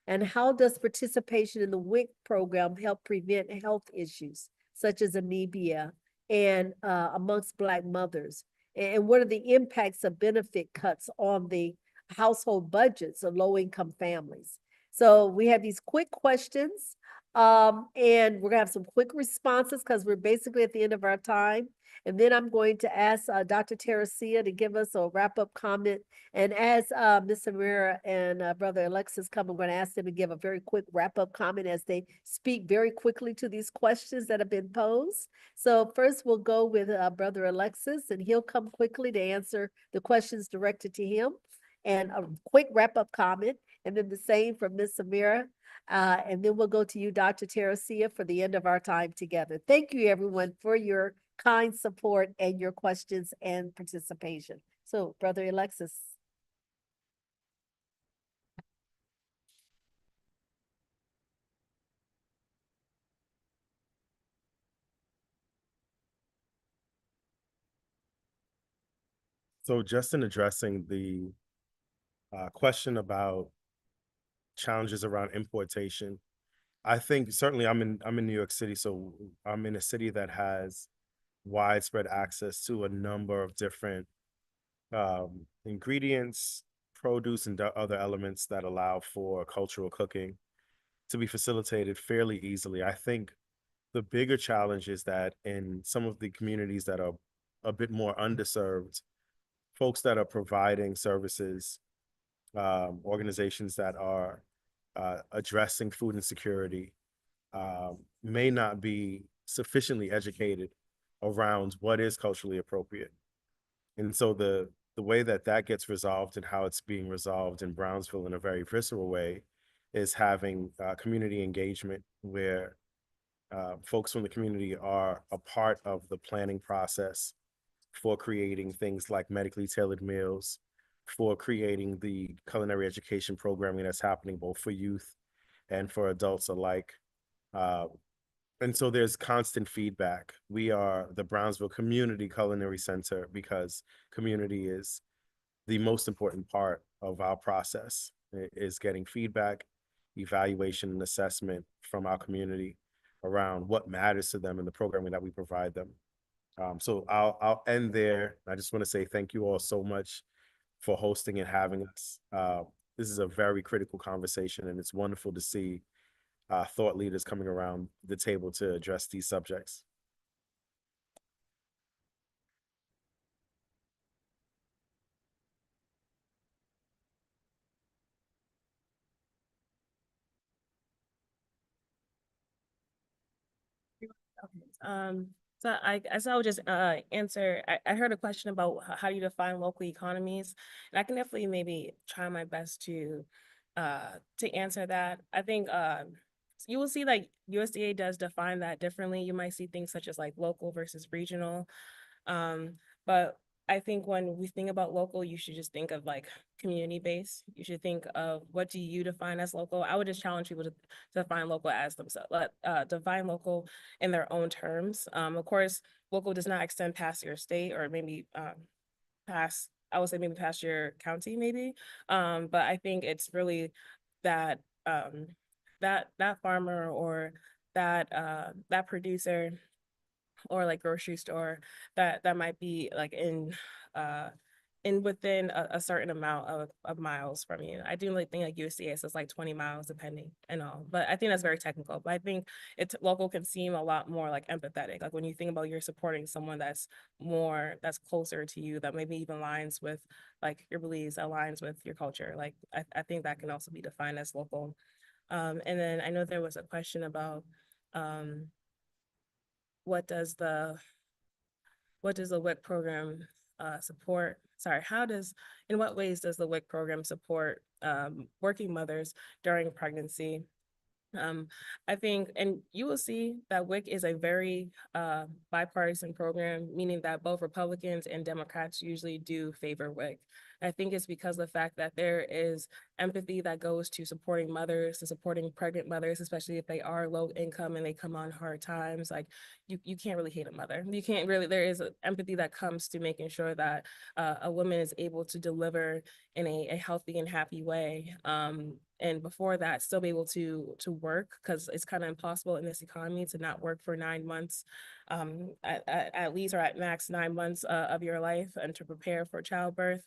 And how does participation in the WIC program help prevent health issues such as anemia and amongst Black mothers? And what are the impacts of benefit cuts on the household budgets of low-income families? So we have these quick questions, and we're gonna have some quick responses because we're basically at the end of our time. And then I'm going to ask Dr. Teresia to give us a wrap-up comment. And as Ms. Amira and Brother Alexis come, I'm going to ask them to give a very quick wrap-up comment as they speak very quickly to these questions that have been posed. So first we'll go with Brother Alexis, and he'll come quickly to answer the questions directed to him and a quick wrap-up comment, and then the same from Ms. Amira. And then we'll go to you, Dr. Teresia, for the end of our time together. Thank you, everyone, for your kind support and your questions and participation. So, Brother Alexis. So just in addressing the question about challenges around importation, I think certainly I'm in New York City, so I'm in a city that has widespread access to a number of different ingredients, produce, and other elements that allow for cultural cooking to be facilitated fairly easily. I think the bigger challenge is that in some of the communities that are a bit more underserved, folks that are providing services, organizations that are addressing food insecurity, may not be sufficiently educated around what is culturally appropriate. And so the way that that gets resolved and how it's being resolved in Brownsville in a very visceral way is having community engagement where folks from the community are a part of the planning process for creating things like medically tailored meals, for creating the culinary education programming that's happening both for youth and for adults alike. Uh, and so there's constant feedback. We are the Brownsville Community Culinary Center because community is the most important part of our process, is getting feedback, evaluation, and assessment from our community around what matters to them and the programming that we provide them. So I'll end there. I just want to say thank you all so much for hosting and having us. This is a very critical conversation, and it's wonderful to see thought leaders coming around the table to address these subjects. So I guess I would just answer. I heard a question about how you define local economies, and I can definitely maybe try my best to answer that. I think you will see like USDA does define that differently. You might see things such as like local versus regional. But I think when we think about local, you should just think of like community based. You should think of what do you define as local. I would just challenge people to define local as themselves, define local in their own terms. Of course, local does not extend past your state or maybe past, I would say maybe past your county, maybe. But I think it's really that that farmer or that producer or like grocery store that might be like in within a certain amount of miles from you. I do like think like USDA says like 20 miles depending and all, but I think that's very technical. But I think it's local can seem a lot more like empathetic. Like when you think about you're supporting someone that's closer to you, that maybe even aligns with like your beliefs, aligns with your culture. Like I think that can also be defined as local. And then I know there was a question about what does the WIC program support? Sorry, in what ways does the WIC program support working mothers during pregnancy? I think, and you will see that WIC is a very bipartisan program, meaning that both Republicans and Democrats usually do favor WIC. I think it's because of the fact that there is empathy that goes to supporting mothers, to supporting pregnant mothers, especially if they are low income and they come on hard times. Like you can't really hate a mother. You can't really, there is empathy that comes to making sure that a woman is able to deliver in a healthy and happy way. And before that, still be able to work, because it's kind of impossible in this economy to not work for 9 months, at least or at max 9 months of your life, and to prepare for childbirth.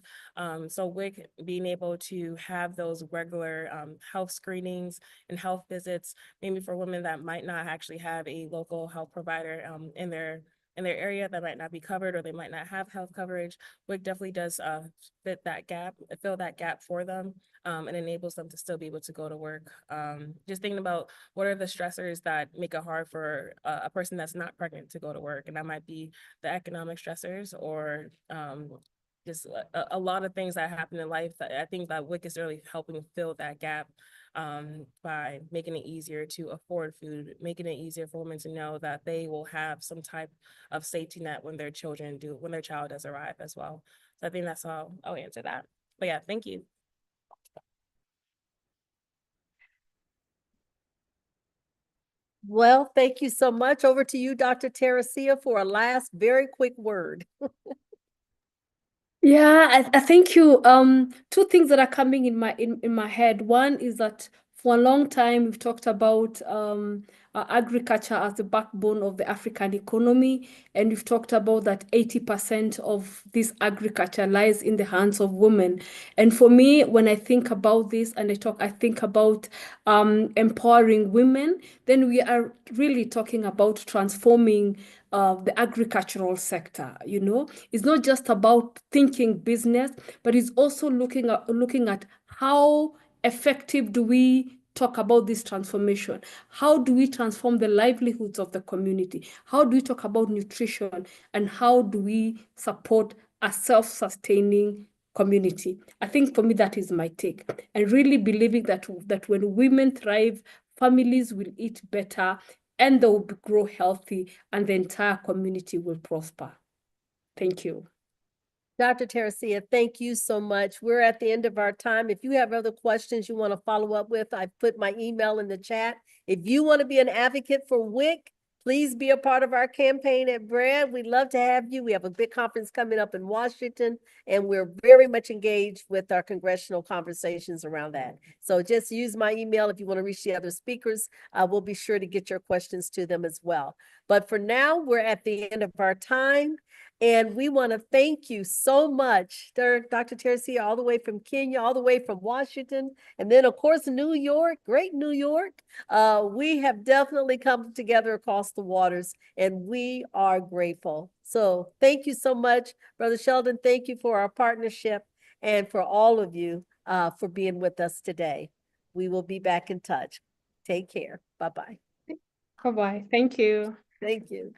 So WIC being able to have those regular health screenings and health visits, maybe for women that might not actually have a local health provider in their area, that might not be covered, or they might not have health coverage, WIC definitely does fill that gap for them, and enables them to still be able to go to work. Just thinking about what are the stressors that make it hard for a person that's not pregnant to go to work, and that might be the economic stressors, or just a lot of things that happen in life. That I think that WIC is really helping fill that gap by making it easier to afford food, making it easier for women to know that they will have some type of safety net when their child does arrive as well. So I think that's how I'll answer that. But yeah, thank you. Well, thank you so much. Over to you, Dr. Teresia, for a last very quick word. Yeah, I thank you. Two things that are coming in my head. One is that For a long time, we've talked about agriculture as the backbone of the African economy, and we've talked about that 80% of this agriculture lies in the hands of women. And for me, when I think about this and I think about empowering women, then we are really talking about transforming the agricultural sector. You know, it's not just about thinking business, but it's also looking at how effective do we talk about this transformation? How do we transform the livelihoods of the community? How do we talk about nutrition? And how do we support a self-sustaining community? I think for me, that is my take. And really believing that when women thrive, families will eat better and they will grow healthy and the entire community will prosper. Thank you. Dr. Teresia, thank you so much. We're at the end of our time. If you have other questions you want to follow up with, I've put my email in the chat. If you want to be an advocate for WIC, please be a part of our campaign at Brand. We'd love to have you. We have a big conference coming up in Washington, and we're very much engaged with our congressional conversations around that. So just use my email if you want to reach the other speakers. We'll be sure to get your questions to them as well. But for now, we're at the end of our time. And we want to thank you so much, Dr. Teresia, all the way from Kenya, all the way from Washington, and then of course, New York, great New York. We have definitely come together across the waters and we are grateful. So thank you so much, Brother Sheldon. Thank you for our partnership and for all of you for being with us today. We will be back in touch. Take care. Bye-bye. Bye-bye. Thank you. Thank you.